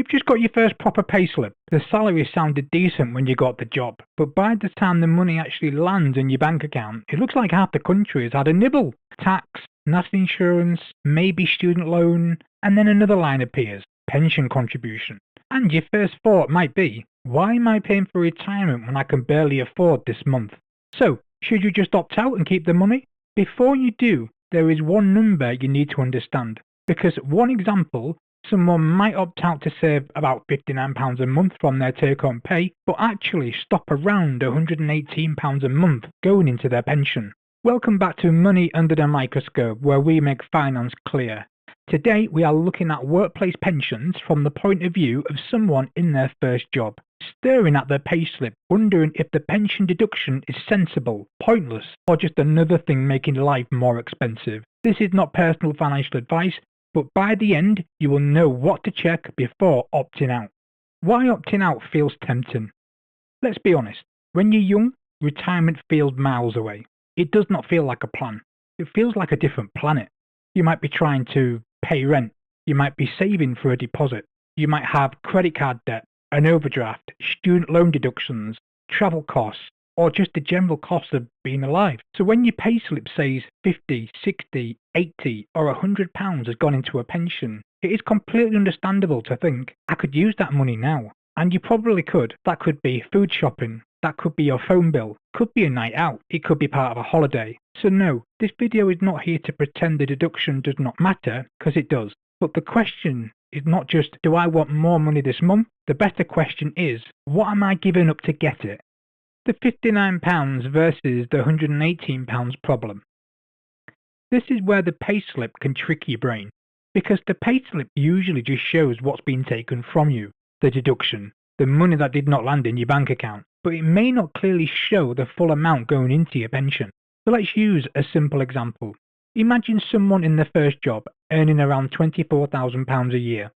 You've just got your first proper payslip. The salary sounded decent when you got the job, but by the time the money actually lands in your bank account, it looks like half the country has had a nibble. Tax, national insurance, maybe student loan, and then another line appears, pension contribution. And your first thought might be, why am I paying for retirement when I can barely afford this month? So, should you just opt out and keep the money? Before you do, there is one number you need to understand. Because one example, someone might opt out to save about £59 a month from their take-home pay, but actually stop around £118 a month going into their pension. Welcome back to Money Under the Microscope, where we make finance clear. Today we are looking at workplace pensions from the point of view of someone in their first job, staring at their payslip, wondering if the pension deduction is sensible, pointless, or just another thing making life more expensive. This is not personal financial advice, but by the end, you will know what to check before opting out. Why opting out feels tempting? Let's be honest, when you're young, retirement feels miles away. It does not feel like a plan. It feels like a different planet. You might be trying to pay rent. You might be saving for a deposit. You might have credit card debt, an overdraft, student loan deductions, travel costs, or just the general cost of being alive. So when your payslip says 50, 60, 80 or £100 has gone into a pension, it is completely understandable to think, I could use that money now. And you probably could. That could be food shopping, that could be your phone bill, could be a night out, it could be part of a holiday. So no, this video is not here to pretend the deduction does not matter, because it does. But the question is not just, do I want more money this month? The better question is, what am I giving up to get it? The £59 versus the £118 problem. This is where the payslip can trick your brain, because the payslip usually just shows what's been taken from you, the deduction, the money that did not land in your bank account, but it may not clearly show the full amount going into your pension. So let's use a simple example. Imagine someone in their first job earning around £24,000 a year.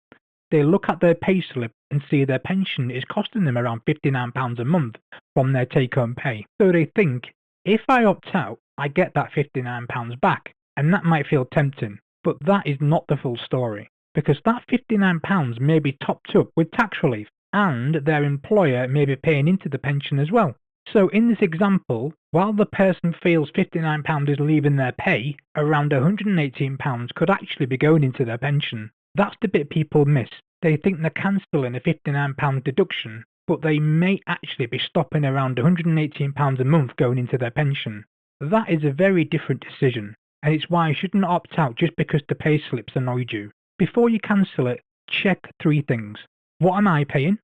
They look at their payslip and see their pension is costing them around £59 a month from their take-home pay. So they think, if I opt out, I get that £59 back, and that might feel tempting. But that is not the full story, because that £59 may be topped up with tax relief, and their employer may be paying into the pension as well. So in this example, while the person feels £59 is leaving their pay, around £118 could actually be going into their pension. That's the bit people miss. They think they're cancelling a £59 deduction, but they may actually be stopping around £118 a month going into their pension. That is a very different decision, and it's why you shouldn't opt out just because the payslips annoyed you. Before you cancel it, check 3 things. What am I paying?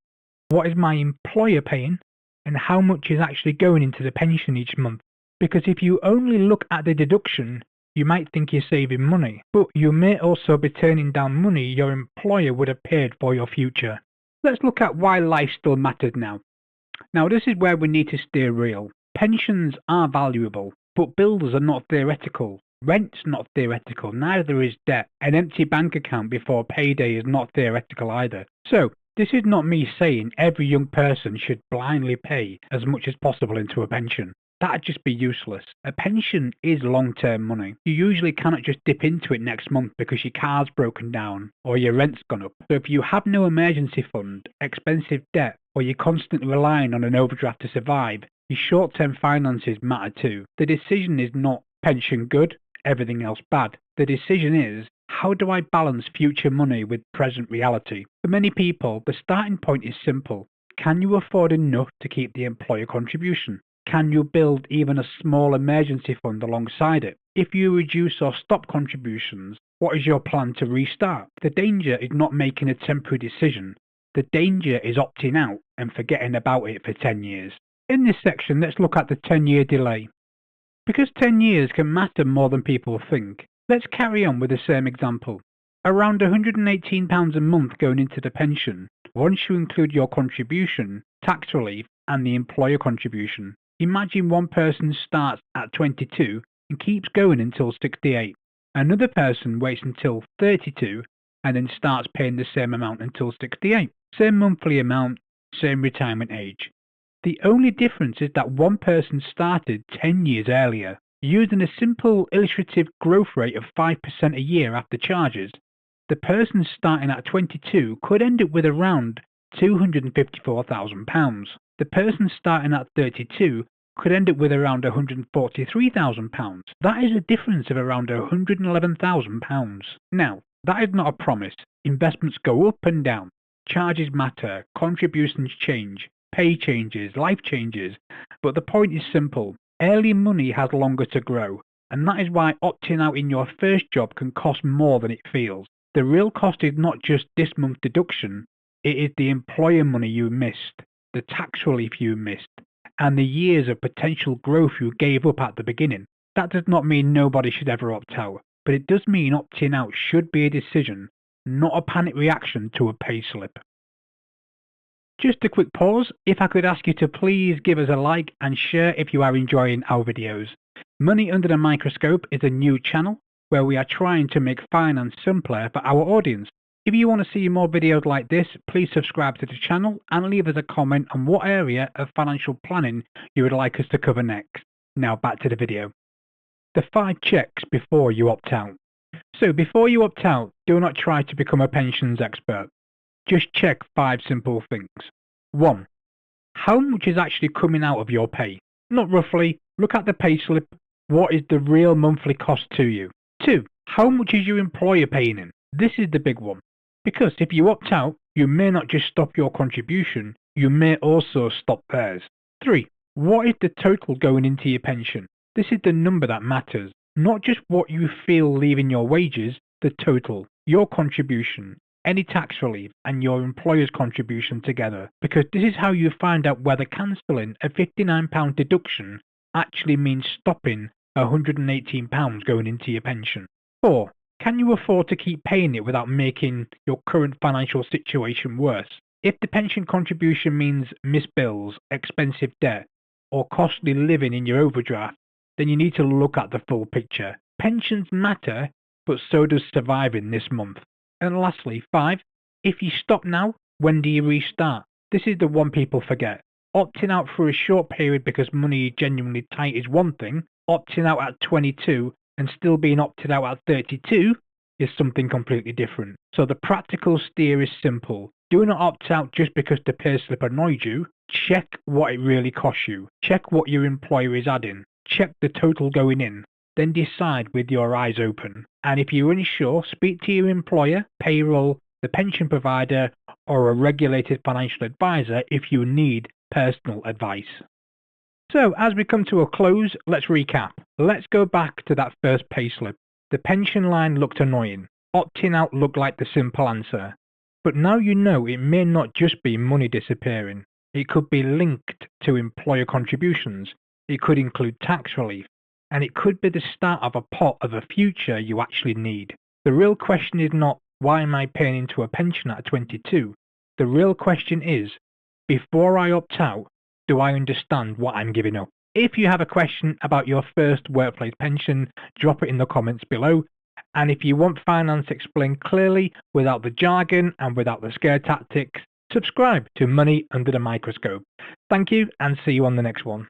What is my employer paying? And how much is actually going into the pension each month? Because if you only look at the deduction, you might think you're saving money, but you may also be turning down money your employer would have paid for your future. Let's look at why life still matters now. Now this is where we need to stay real. Pensions are valuable, but bills are not theoretical. Rent's not theoretical, neither is debt. An empty bank account before payday is not theoretical either. So, this is not me saying every young person should blindly pay as much as possible into a pension. That'd just be useless. A pension is long-term money. You usually cannot just dip into it next month because your car's broken down or your rent's gone up. So if you have no emergency fund, expensive debt, or you're constantly relying on an overdraft to survive, your short-term finances matter too. The decision is not pension good, everything else bad. The decision is, how do I balance future money with present reality? For many people, the starting point is simple. Can you afford enough to keep the employer contribution? Can you build even a small emergency fund alongside it? If you reduce or stop contributions, what is your plan to restart? The danger is not making a temporary decision. The danger is opting out and forgetting about it for 10 years. In this section, let's look at the 10-year delay. Because 10 years can matter more than people think, let's carry on with the same example. Around £118 a month going into the pension, once you include your contribution, tax relief, and the employer contribution. Imagine one person starts at 22 and keeps going until 68. Another person waits until 32 and then starts paying the same amount until 68. Same monthly amount, same retirement age. The only difference is that one person started 10 years earlier. Using a simple illustrative growth rate of 5% a year after charges, The person starting at 22 could end up with around £254,000. The person starting at 32 could end up with around £143,000. That is a difference of around £111,000. Now, that is not a promise. Investments go up and down. Charges matter, contributions change, pay changes, life changes. But the point is simple. Early money has longer to grow, and that is why opting out in your first job can cost more than it feels. The real cost is not just this month's deduction, it is the employer money you missed, the tax relief you missed, and the years of potential growth you gave up at the beginning. That does not mean nobody should ever opt out, but it does mean opting out should be a decision, not a panic reaction to a payslip. Just a quick pause. If I could ask you to please give us a like and share if you are enjoying our videos. Money Under the Microscope is a new channel where we are trying to make finance simpler for our audience. If you want to see more videos like this, please subscribe to the channel and leave us a comment on what area of financial planning you would like us to cover next. Now back to the video. The 5 checks before you opt out. So before you opt out, do not try to become a pensions expert. Just check 5 simple things. 1. How much is actually coming out of your pay? Not roughly. Look at the payslip. What is the real monthly cost to you? 2. How much is your employer paying in? This is the big one. Because if you opt out, you may not just stop your contribution, you may also stop theirs. 3. What is the total going into your pension? This is the number that matters. Not just what you feel leaving your wages, the total, your contribution, any tax relief, and your employer's contribution together. Because this is how you find out whether cancelling a £59 deduction actually means stopping £118 going into your pension. 4. Can you afford to keep paying it without making your current financial situation worse? If the pension contribution means missed bills, expensive debt, or costly living in your overdraft, then you need to look at the full picture. Pensions matter, but so does surviving this month. And lastly, 5. If you stop now, when do you restart? This is the one people forget. Opting out for a short period because money is genuinely tight is one thing. Opting out at 22 and still being opted out at 32 is something completely different. So the practical steer is simple. Do not opt out just because the payslip annoyed you. Check what it really costs you. Check what your employer is adding. Check the total going in. Then decide with your eyes open. And if you're unsure, speak to your employer, payroll, the pension provider, or a regulated financial advisor if you need personal advice. So, as we come to a close, let's recap. Let's go back to that first payslip. The pension line looked annoying. Opting out looked like the simple answer. But now you know it may not just be money disappearing. It could be linked to employer contributions. It could include tax relief. And it could be the start of a pot of a future you actually need. The real question is not, why am I paying into a pension at 22? The real question is, before I opt out, do I understand what I'm giving up? If you have a question about your first workplace pension, drop it in the comments below. And if you want finance explained clearly, without the jargon and without the scare tactics, subscribe to Money Under the Microscope. Thank you and see you on the next one.